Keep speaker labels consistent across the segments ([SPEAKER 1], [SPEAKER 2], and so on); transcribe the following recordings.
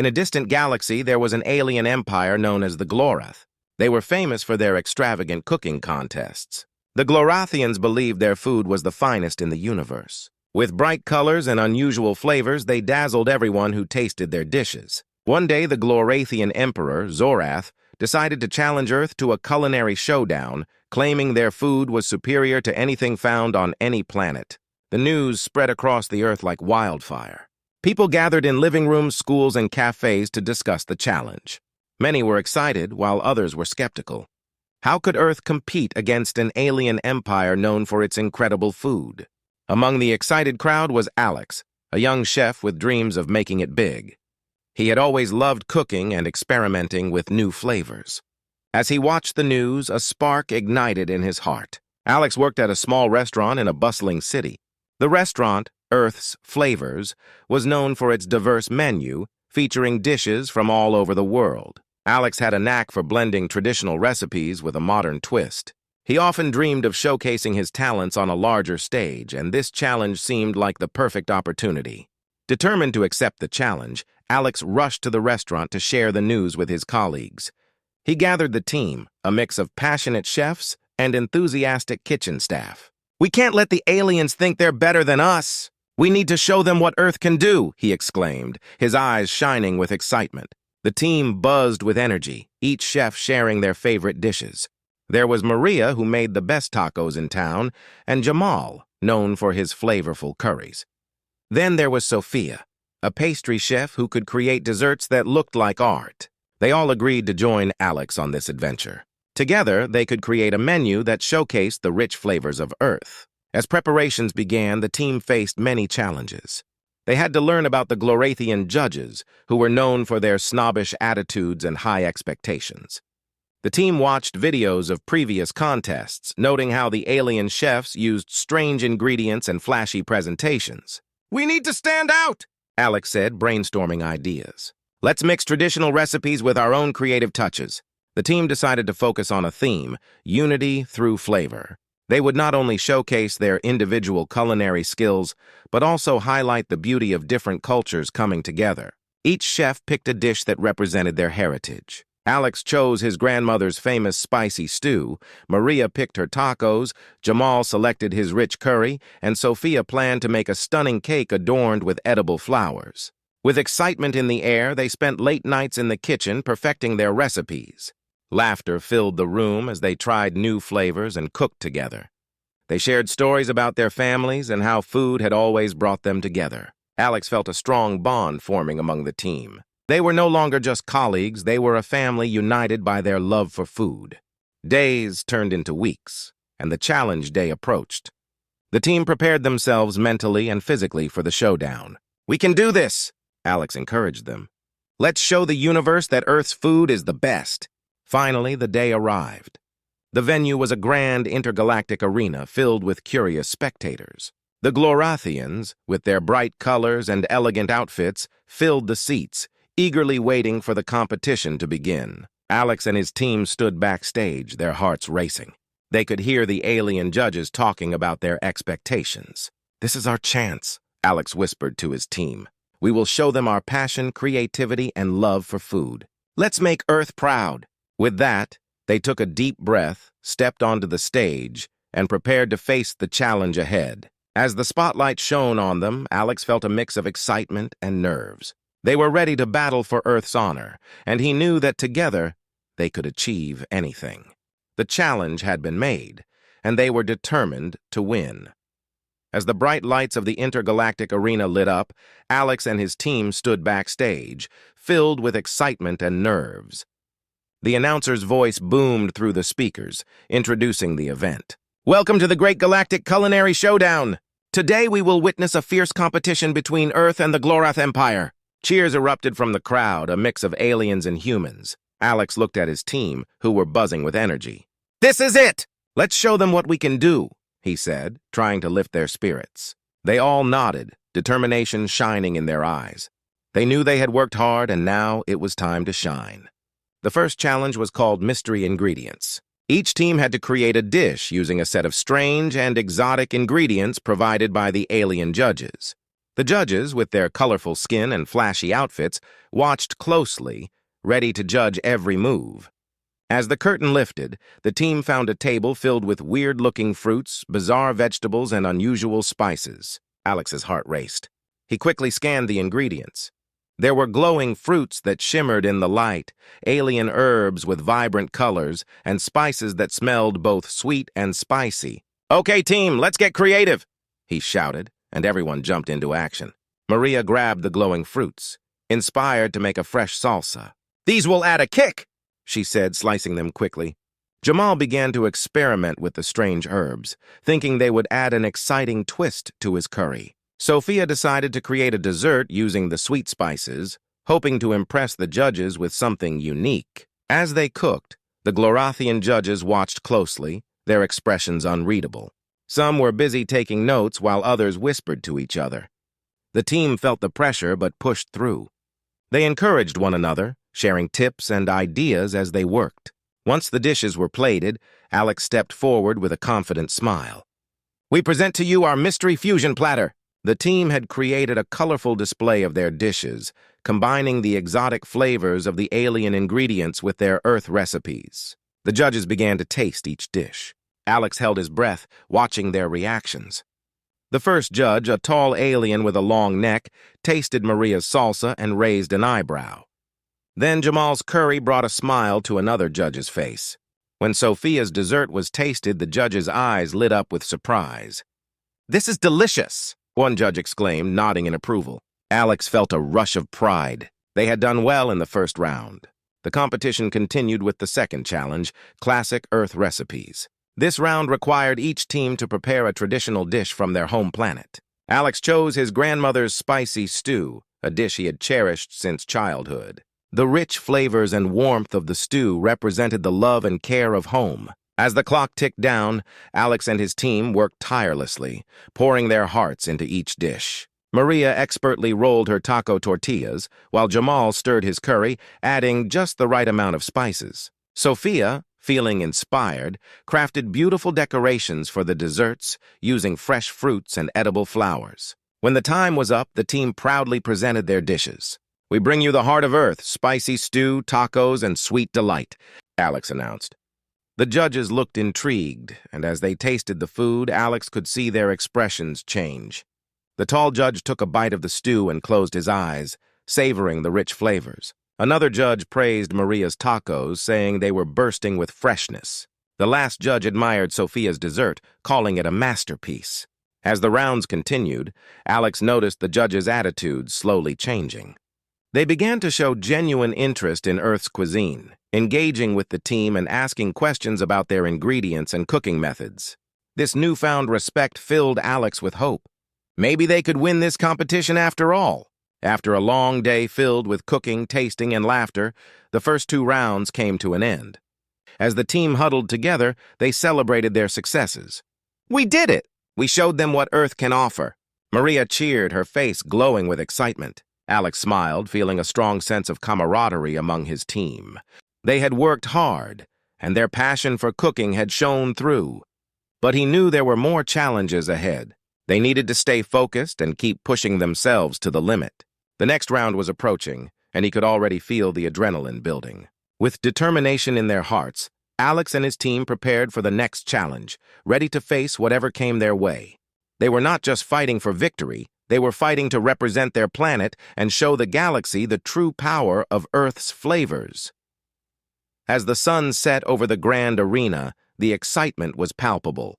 [SPEAKER 1] In a distant galaxy, there was an alien empire known as the Glorrath. They were famous for their extravagant cooking contests. The Glorrathians believed their food was the finest in the universe. With bright colors and unusual flavors, they dazzled everyone who tasted their dishes. One day, the Glorrathian emperor, Zorath, decided to challenge Earth to a culinary showdown, claiming their food was superior to anything found on any planet. The news spread across the Earth like wildfire. People gathered in living rooms, schools, and cafes to discuss the challenge. Many were excited, while others were skeptical. How could Earth compete against an alien empire known for its incredible food? Among the excited crowd was Alex, a young chef with dreams of making it big. He had always loved cooking and experimenting with new flavors. As he watched the news, a spark ignited in his heart. Alex worked at a small restaurant in a bustling city. The restaurant, Earth's Flavors, was known for its diverse menu, featuring dishes from all over the world. Alex had a knack for blending traditional recipes with a modern twist. He often dreamed of showcasing his talents on a larger stage, and this challenge seemed like the perfect opportunity. Determined to accept the challenge, Alex rushed to the restaurant to share the news with his colleagues. He gathered the team, a mix of passionate chefs and enthusiastic kitchen staff. "We can't let the aliens think they're better than us. We need to show them what Earth can do," he exclaimed, his eyes shining with excitement. The team buzzed with energy, each chef sharing their favorite dishes. There was Maria, who made the best tacos in town, and Jamal, known for his flavorful curries. Then there was Sophia, a pastry chef who could create desserts that looked like art. They all agreed to join Alex on this adventure. Together, they could create a menu that showcased the rich flavors of Earth. As preparations began, the team faced many challenges. They had to learn about the Glorrathian judges, who were known for their snobbish attitudes and high expectations. The team watched videos of previous contests, noting how the alien chefs used strange ingredients and flashy presentations. "We need to stand out," Alex said, brainstorming ideas. "Let's mix traditional recipes with our own creative touches." The team decided to focus on a theme: unity through flavor. They would not only showcase their individual culinary skills, but also highlight the beauty of different cultures coming together. Each chef picked a dish that represented their heritage. Alex chose his grandmother's famous spicy stew, Maria picked her tacos, Jamal selected his rich curry, and Sophia planned to make a stunning cake adorned with edible flowers. With excitement in the air, they spent late nights in the kitchen perfecting their recipes. Laughter filled the room as they tried new flavors and cooked together. They shared stories about their families and how food had always brought them together. Alex felt a strong bond forming among the team. They were no longer just colleagues, they were a family united by their love for food. Days turned into weeks, and the challenge day approached. The team prepared themselves mentally and physically for the showdown. "We can do this," Alex encouraged them. "Let's show the universe that Earth's food is the best." Finally, the day arrived. The venue was a grand intergalactic arena filled with curious spectators. The Glorrathians, with their bright colors and elegant outfits, filled the seats, eagerly waiting for the competition to begin. Alex and his team stood backstage, their hearts racing. They could hear the alien judges talking about their expectations. "This is our chance," Alex whispered to his team. "We will show them our passion, creativity, and love for food. Let's make Earth proud." With that, they took a deep breath, stepped onto the stage, and prepared to face the challenge ahead. As the spotlight shone on them, Alex felt a mix of excitement and nerves. They were ready to battle for Earth's honor, and he knew that together they could achieve anything. The challenge had been made, and they were determined to win. As the bright lights of the intergalactic arena lit up, Alex and his team stood backstage, filled with excitement and nerves. The announcer's voice boomed through the speakers, introducing the event. "Welcome to the Great Galactic Culinary Showdown! Today we will witness a fierce competition between Earth and the Glorrath Empire." Cheers erupted from the crowd, a mix of aliens and humans. Alex looked at his team, who were buzzing with energy. "This is it! Let's show them what we can do," he said, trying to lift their spirits. They all nodded, determination shining in their eyes. They knew they had worked hard, and now it was time to shine. The first challenge was called Mystery Ingredients. Each team had to create a dish using a set of strange and exotic ingredients provided by the alien judges. The judges, with their colorful skin and flashy outfits, watched closely, ready to judge every move. As the curtain lifted, the team found a table filled with weird-looking fruits, bizarre vegetables, and unusual spices. Alex's heart raced. He quickly scanned the ingredients. There were glowing fruits that shimmered in the light, alien herbs with vibrant colors, and spices that smelled both sweet and spicy. "Okay, team, let's get creative!" he shouted, and everyone jumped into action. Maria grabbed the glowing fruits, inspired to make a fresh salsa. "These will add a kick!" she said, slicing them quickly. Jamal began to experiment with the strange herbs, thinking they would add an exciting twist to his curry. Sophia decided to create a dessert using the sweet spices, hoping to impress the judges with something unique. As they cooked, the Glorathian judges watched closely, their expressions unreadable. Some were busy taking notes while others whispered to each other. The team felt the pressure but pushed through. They encouraged one another, sharing tips and ideas as they worked. Once the dishes were plated, Alex stepped forward with a confident smile. "We present to you our mystery fusion platter." The team had created a colorful display of their dishes, combining the exotic flavors of the alien ingredients with their Earth recipes. The judges began to taste each dish. Alex held his breath, watching their reactions. The first judge, a tall alien with a long neck, tasted Maria's salsa and raised an eyebrow. Then Jamal's curry brought a smile to another judge's face. When Sophia's dessert was tasted, the judge's eyes lit up with surprise. "This is delicious!" one judge exclaimed, nodding in approval. Alex felt a rush of pride. They had done well in the first round. The competition continued with the second challenge, classic Earth recipes. This round required each team to prepare a traditional dish from their home planet. Alex chose his grandmother's spicy stew, a dish he had cherished since childhood. The rich flavors and warmth of the stew represented the love and care of home. As the clock ticked down, Alex and his team worked tirelessly, pouring their hearts into each dish. Maria expertly rolled her taco tortillas, while Jamal stirred his curry, adding just the right amount of spices. Sophia, feeling inspired, crafted beautiful decorations for the desserts, using fresh fruits and edible flowers. When the time was up, the team proudly presented their dishes. "We bring you the heart of Earth, spicy stew, tacos, and sweet delight," Alex announced. The judges looked intrigued, and as they tasted the food, Alex could see their expressions change. The tall judge took a bite of the stew and closed his eyes, savoring the rich flavors. Another judge praised Maria's tacos, saying they were bursting with freshness. The last judge admired Sophia's dessert, calling it a masterpiece. As the rounds continued, Alex noticed the judges' attitudes slowly changing. They began to show genuine interest in Earth's cuisine, engaging with the team and asking questions about their ingredients and cooking methods. This newfound respect filled Alex with hope. Maybe they could win this competition after all. After a long day filled with cooking, tasting, and laughter, the first two rounds came to an end. As the team huddled together, they celebrated their successes. "We did it! We showed them what Earth can offer." Maria cheered, her face glowing with excitement. Alex smiled, feeling a strong sense of camaraderie among his team. They had worked hard, and their passion for cooking had shone through. But he knew there were more challenges ahead. They needed to stay focused and keep pushing themselves to the limit. The next round was approaching, and he could already feel the adrenaline building. With determination in their hearts, Alex and his team prepared for the next challenge, ready to face whatever came their way. They were not just fighting for victory, they were fighting to represent their planet and show the galaxy the true power of Earth's flavors. As the sun set over the grand arena, the excitement was palpable.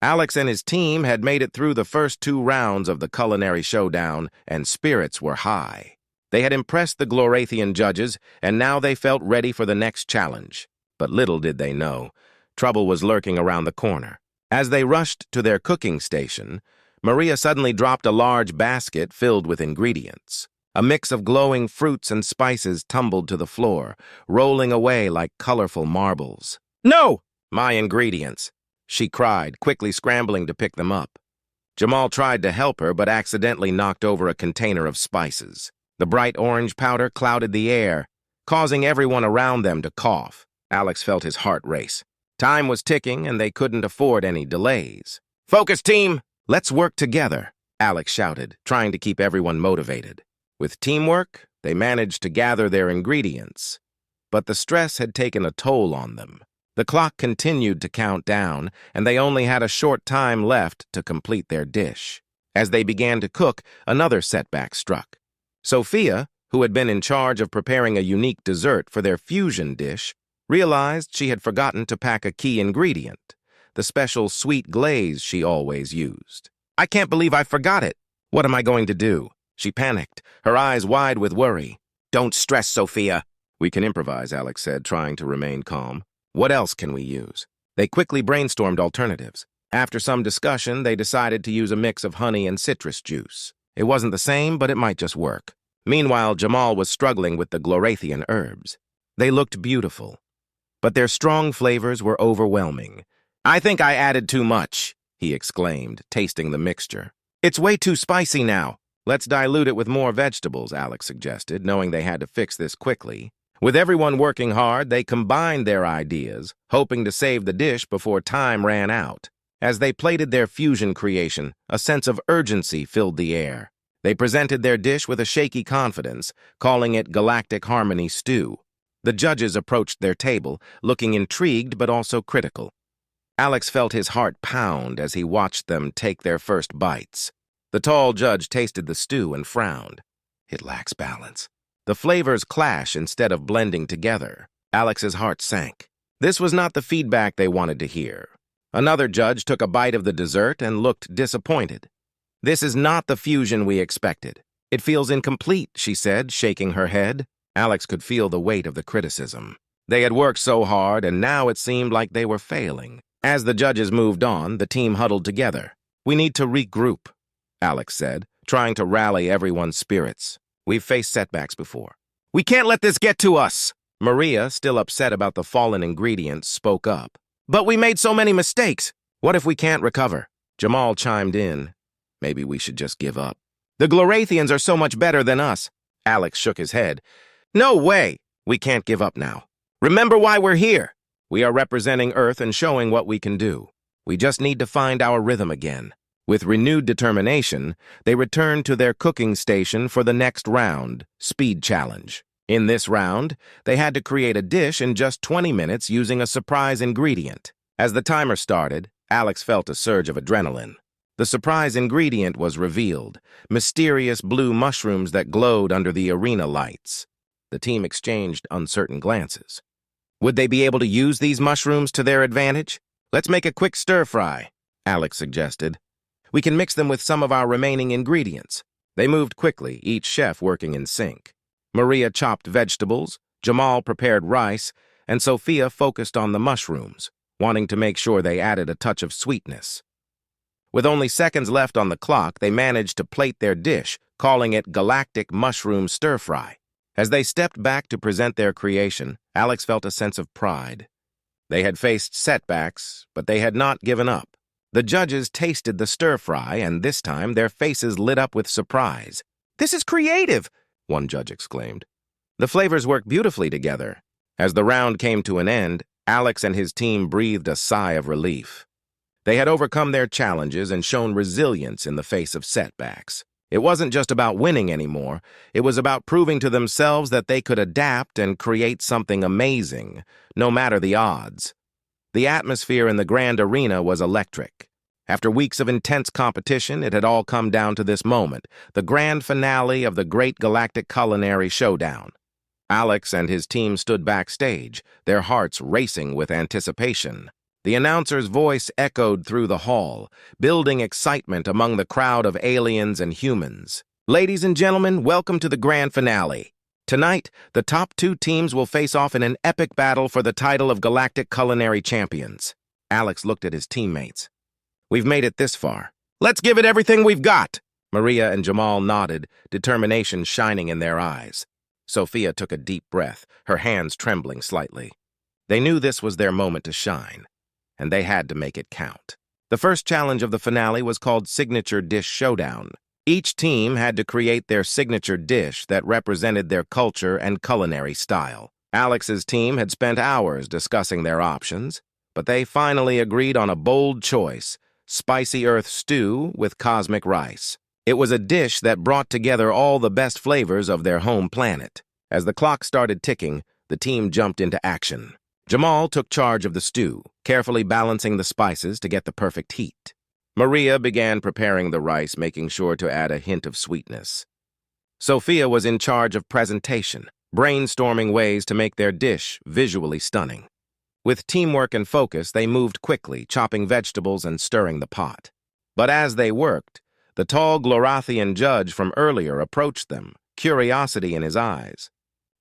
[SPEAKER 1] Alex and his team had made it through the first two rounds of the Culinary Showdown, and spirits were high. They had impressed the Glorathian judges, and now they felt ready for the next challenge. But little did they know, trouble was lurking around the corner. As they rushed to their cooking station, Maria suddenly dropped a large basket filled with ingredients. A mix of glowing fruits and spices tumbled to the floor, rolling away like colorful marbles. "No! My ingredients!" she cried, quickly scrambling to pick them up. Jamal tried to help her, but accidentally knocked over a container of spices. The bright orange powder clouded the air, causing everyone around them to cough. Alex felt his heart race. Time was ticking, and they couldn't afford any delays. "Focus, team! Let's work together." Alex shouted, trying to keep everyone motivated. With teamwork, they managed to gather their ingredients, but the stress had taken a toll on them. The clock continued to count down, and they only had a short time left to complete their dish. As they began to cook, another setback struck. Sophia, who had been in charge of preparing a unique dessert for their fusion dish, realized she had forgotten to pack a key ingredient, the special sweet glaze she always used. "I can't believe I forgot it. What am I going to do?" She panicked, her eyes wide with worry. "Don't stress, Sophia." "We can improvise," Alex said, trying to remain calm. "What else can we use?" They quickly brainstormed alternatives. After some discussion, they decided to use a mix of honey and citrus juice. It wasn't the same, but it might just work. Meanwhile, Jamal was struggling with the Glorathian herbs. They looked beautiful, but their strong flavors were overwhelming. "I think I added too much," he exclaimed, tasting the mixture. "It's way too spicy now." "Let's dilute it with more vegetables," Alex suggested, knowing they had to fix this quickly. With everyone working hard, they combined their ideas, hoping to save the dish before time ran out. As they plated their fusion creation, a sense of urgency filled the air. They presented their dish with a shaky confidence, calling it Galactic Harmony Stew. The judges approached their table, looking intrigued but also critical. Alex felt his heart pound as he watched them take their first bites. The tall judge tasted the stew and frowned. "It lacks balance. The flavors clash instead of blending together." Alex's heart sank. This was not the feedback they wanted to hear. Another judge took a bite of the dessert and looked disappointed. "This is not the fusion we expected. It feels incomplete," she said, shaking her head. Alex could feel the weight of the criticism. They had worked so hard, and now it seemed like they were failing. As the judges moved on, the team huddled together. "We need to regroup," Alex said, trying to rally everyone's spirits. "We've faced setbacks before. We can't let this get to us." Maria, still upset about the fallen ingredients, spoke up. "But we made so many mistakes. What if we can't recover?" Jamal chimed in. "Maybe we should just give up. The Glorathians are so much better than us." Alex shook his head. "No way. We can't give up now. Remember why we're here. We are representing Earth and showing what we can do. We just need to find our rhythm again." With renewed determination, they returned to their cooking station for the next round, Speed Challenge. In this round, they had to create a dish in just 20 minutes using a surprise ingredient. As the timer started, Alex felt a surge of adrenaline. The surprise ingredient was revealed, mysterious blue mushrooms that glowed under the arena lights. The team exchanged uncertain glances. Would they be able to use these mushrooms to their advantage? "Let's make a quick stir-fry," Alex suggested. "We can mix them with some of our remaining ingredients." They moved quickly, each chef working in sync. Maria chopped vegetables, Jamal prepared rice, and Sophia focused on the mushrooms, wanting to make sure they added a touch of sweetness. With only seconds left on the clock, they managed to plate their dish, calling it Galactic Mushroom Stir-Fry. As they stepped back to present their creation, Alex felt a sense of pride. They had faced setbacks, but they had not given up. The judges tasted the stir-fry, and this time their faces lit up with surprise. "This is creative!" one judge exclaimed. The flavors worked beautifully together. As the round came to an end, Alex and his team breathed a sigh of relief. They had overcome their challenges and shown resilience in the face of setbacks. It wasn't just about winning anymore. It was about proving to themselves that they could adapt and create something amazing, no matter the odds. The atmosphere in the grand arena was electric. After weeks of intense competition, it had all come down to this moment, the grand finale of the great galactic culinary showdown. Alex and his team stood backstage, their hearts racing with anticipation. The announcer's voice echoed through the hall, building excitement among the crowd of aliens and humans. "Ladies and gentlemen, welcome to the grand finale. Tonight, the top two teams will face off in an epic battle for the title of Galactic Culinary Champions." Alex looked at his teammates. "We've made it this far. Let's give it everything we've got." Maria and Jamal nodded, determination shining in their eyes. Sophia took a deep breath, her hands trembling slightly. They knew this was their moment to shine, and they had to make it count. The first challenge of the finale was called Signature Dish Showdown. Each team had to create their signature dish that represented their culture and culinary style. Alex's team had spent hours discussing their options, but they finally agreed on a bold choice: spicy earth stew with cosmic rice. It was a dish that brought together all the best flavors of their home planet. As the clock started ticking, the team jumped into action. Jamal took charge of the stew, carefully balancing the spices to get the perfect heat. Maria began preparing the rice, making sure to add a hint of sweetness. Sophia was in charge of presentation, brainstorming ways to make their dish visually stunning. With teamwork and focus, they moved quickly, chopping vegetables and stirring the pot. But as they worked, the tall Glorathian judge from earlier approached them, curiosity in his eyes.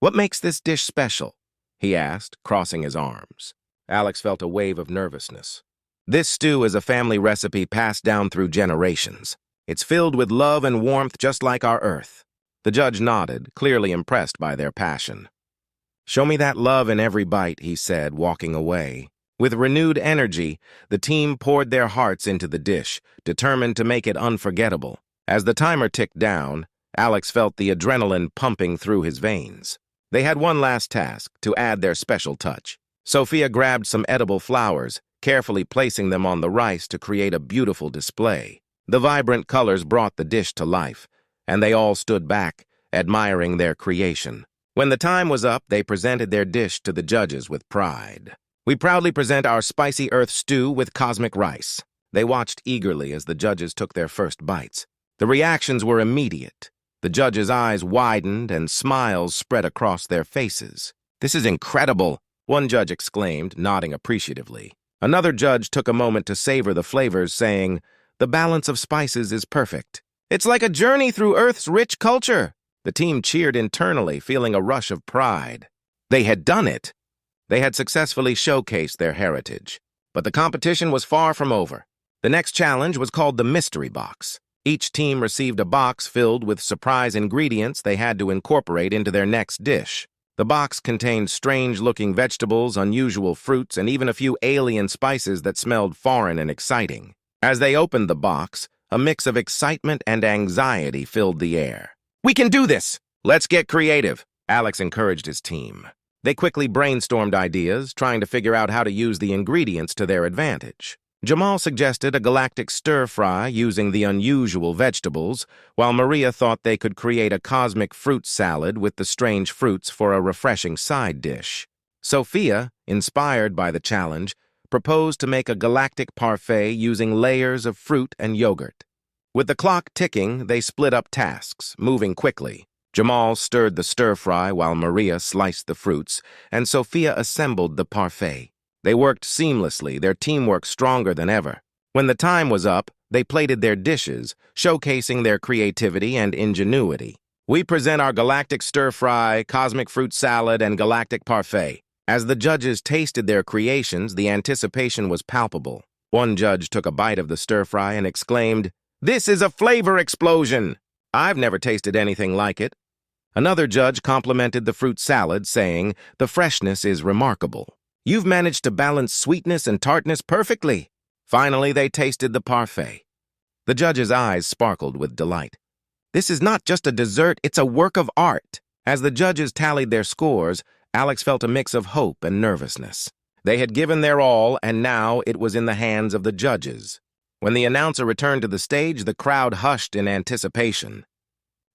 [SPEAKER 1] "What makes this dish special?" he asked, crossing his arms. Alex felt a wave of nervousness. "This stew is a family recipe passed down through generations. It's filled with love and warmth just like our Earth." The judge nodded, clearly impressed by their passion. "Show me that love in every bite," he said, walking away. With renewed energy, the team poured their hearts into the dish, determined to make it unforgettable. As the timer ticked down, Alex felt the adrenaline pumping through his veins. They had one last task, to add their special touch. Sophia grabbed some edible flowers, carefully placing them on the rice to create a beautiful display. The vibrant colors brought the dish to life, and they all stood back, admiring their creation. When the time was up, they presented their dish to the judges with pride. "We proudly present our spicy earth stew with cosmic rice." They watched eagerly as the judges took their first bites. The reactions were immediate. The judges' eyes widened and smiles spread across their faces. "This is incredible," one judge exclaimed, nodding appreciatively. Another judge took a moment to savor the flavors, saying, "The balance of spices is perfect. It's like a journey through Earth's rich culture." The team cheered internally, feeling a rush of pride. They had done it. They had successfully showcased their heritage. But the competition was far from over. The next challenge was called the Mystery Box. Each team received a box filled with surprise ingredients they had to incorporate into their next dish. The box contained strange-looking vegetables, unusual fruits, and even a few alien spices that smelled foreign and exciting. As they opened the box, a mix of excitement and anxiety filled the air. "We can do this! Let's get creative!" Alex encouraged his team. They quickly brainstormed ideas, trying to figure out how to use the ingredients to their advantage. Jamal suggested a galactic stir-fry using the unusual vegetables, while Maria thought they could create a cosmic fruit salad with the strange fruits for a refreshing side dish. Sophia, inspired by the challenge, proposed to make a galactic parfait using layers of fruit and yogurt. With the clock ticking, they split up tasks, moving quickly. Jamal stirred the stir-fry while Maria sliced the fruits, and Sophia assembled the parfait. They worked seamlessly, their teamwork stronger than ever. When the time was up, they plated their dishes, showcasing their creativity and ingenuity. "We present our galactic stir-fry, cosmic fruit salad, and galactic parfait." As the judges tasted their creations, the anticipation was palpable. One judge took a bite of the stir-fry and exclaimed, "This is a flavor explosion! I've never tasted anything like it." Another judge complimented the fruit salad, saying, "The freshness is remarkable. You've managed to balance sweetness and tartness perfectly." Finally, they tasted the parfait. The judges' eyes sparkled with delight. "This is not just a dessert, it's a work of art." As the judges tallied their scores, Alex felt a mix of hope and nervousness. They had given their all, and now it was in the hands of the judges. When the announcer returned to the stage, the crowd hushed in anticipation.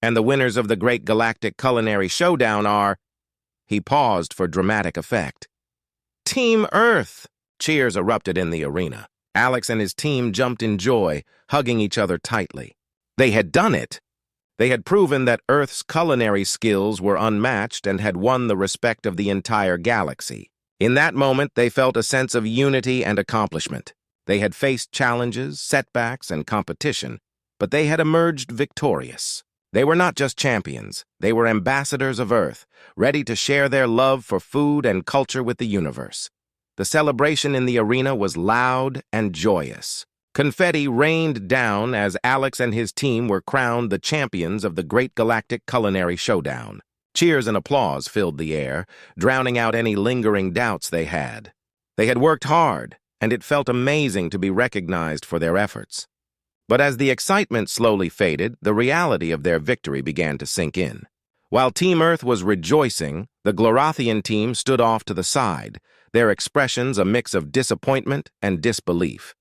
[SPEAKER 1] "And the winners of the Great Galactic Culinary Showdown are—" He paused for dramatic effect. "Team Earth!" Cheers erupted in the arena. Alex and his team jumped in joy, hugging each other tightly. They had done it. They had proven that Earth's culinary skills were unmatched and had won the respect of the entire galaxy. In that moment, they felt a sense of unity and accomplishment. They had faced challenges, setbacks, and competition, but they had emerged victorious. They were not just champions, they were ambassadors of Earth, ready to share their love for food and culture with the universe. The celebration in the arena was loud and joyous. Confetti rained down as Alex and his team were crowned the champions of the Great Galactic Culinary Showdown. Cheers and applause filled the air, drowning out any lingering doubts they had. They had worked hard, and it felt amazing to be recognized for their efforts. But as the excitement slowly faded, the reality of their victory began to sink in. While Team Earth was rejoicing, the Glorathian team stood off to the side, their expressions a mix of disappointment and disbelief.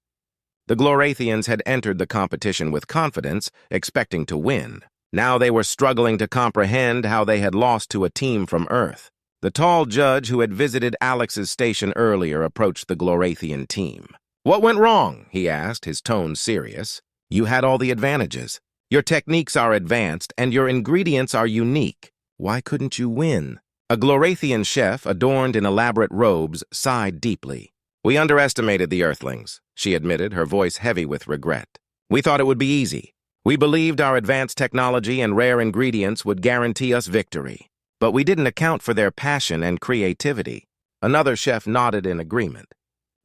[SPEAKER 1] The Glorathians had entered the competition with confidence, expecting to win. Now they were struggling to comprehend how they had lost to a team from Earth. The tall judge who had visited Alex's station earlier approached the Glorathian team. "What went wrong?" he asked, his tone serious. "You had all the advantages. Your techniques are advanced, and your ingredients are unique. Why couldn't you win?" A Glorathian chef, adorned in elaborate robes, sighed deeply. "We underestimated the Earthlings," she admitted, her voice heavy with regret. "We thought it would be easy. We believed our advanced technology and rare ingredients would guarantee us victory. But we didn't account for their passion and creativity." Another chef nodded in agreement.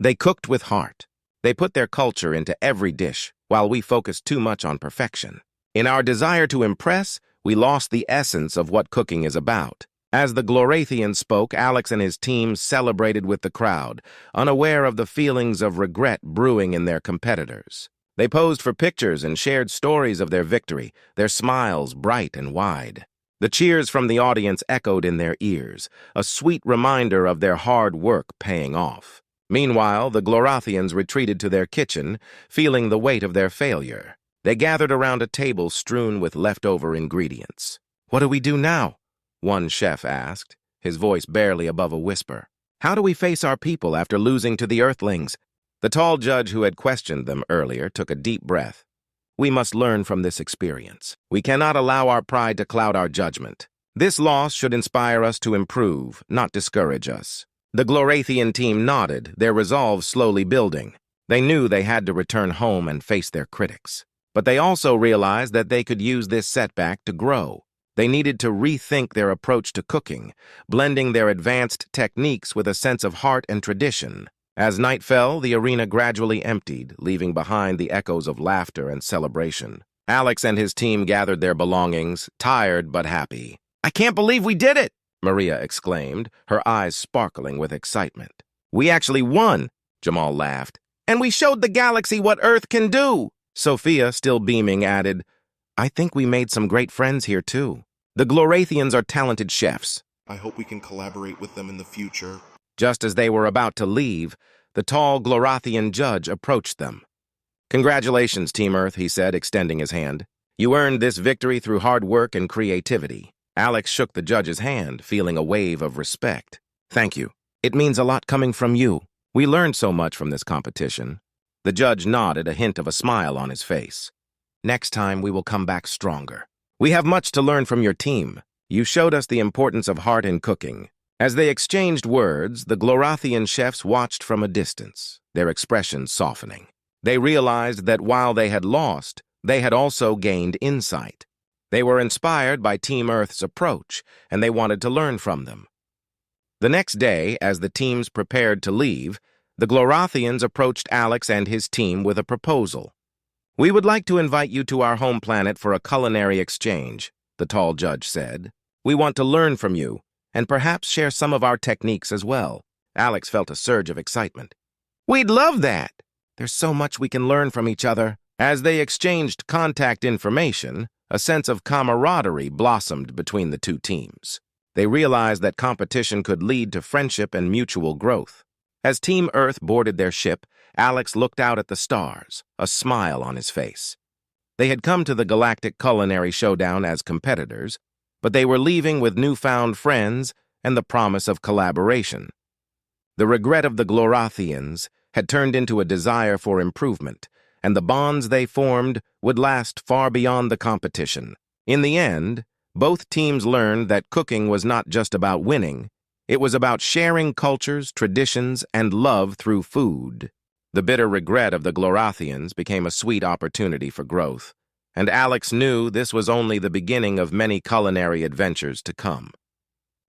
[SPEAKER 1] "They cooked with heart. They put their culture into every dish, while we focused too much on perfection. In our desire to impress, we lost the essence of what cooking is about." As the Glorathian spoke, Alex and his team celebrated with the crowd, unaware of the feelings of regret brewing in their competitors. They posed for pictures and shared stories of their victory, their smiles bright and wide. The cheers from the audience echoed in their ears, a sweet reminder of their hard work paying off. Meanwhile, the Glorathians retreated to their kitchen, feeling the weight of their failure. They gathered around a table strewn with leftover ingredients. "What do we do now?" one chef asked, his voice barely above a whisper. "How do we face our people after losing to the Earthlings?" The tall judge who had questioned them earlier took a deep breath. "We must learn from this experience. We cannot allow our pride to cloud our judgment. This loss should inspire us to improve, not discourage us." The Glorathian team nodded, their resolve slowly building. They knew they had to return home and face their critics. But they also realized that they could use this setback to grow. They needed to rethink their approach to cooking, blending their advanced techniques with a sense of heart and tradition. As night fell, the arena gradually emptied, leaving behind the echoes of laughter and celebration. Alex and his team gathered their belongings, tired but happy. "I can't believe we did it!" Maria exclaimed, her eyes sparkling with excitement. "We actually won," Jamal laughed. "And we showed the galaxy what Earth can do." Sophia, still beaming, added, "I think we made some great friends here, too. The Glorathians are talented chefs.
[SPEAKER 2] I hope we can collaborate with them in the future."
[SPEAKER 1] Just as they were about to leave, the tall Glorathian judge approached them. "Congratulations, Team Earth," he said, extending his hand. "You earned this victory through hard work and creativity." Alex shook the judge's hand, feeling a wave of respect. "Thank you. It means a lot coming from you. We learned so much from this competition." The judge nodded, a hint of a smile on his face. "Next time, we will come back stronger. We have much to learn from your team. You showed us the importance of heart in cooking." As they exchanged words, the Glorathian chefs watched from a distance, their expressions softening. They realized that while they had lost, they had also gained insight. They were inspired by Team Earth's approach, and they wanted to learn from them. The next day, as the teams prepared to leave, the Glorathians approached Alex and his team with a proposal. "We would like to invite you to our home planet for a culinary exchange," the tall judge said. "We want to learn from you, and perhaps share some of our techniques as well." Alex felt a surge of excitement. "We'd love that! There's so much we can learn from each other." As they exchanged contact information, a sense of camaraderie blossomed between the two teams. They realized that competition could lead to friendship and mutual growth. As Team Earth boarded their ship, Alex looked out at the stars, a smile on his face. They had come to the Galactic Culinary Showdown as competitors, but they were leaving with newfound friends and the promise of collaboration. The regret of the Glorathians had turned into a desire for improvement, and the bonds they formed would last far beyond the competition. In the end, both teams learned that cooking was not just about winning. It was about sharing cultures, traditions, and love through food. The bitter regret of the Glorathians became a sweet opportunity for growth, and Alex knew this was only the beginning of many culinary adventures to come.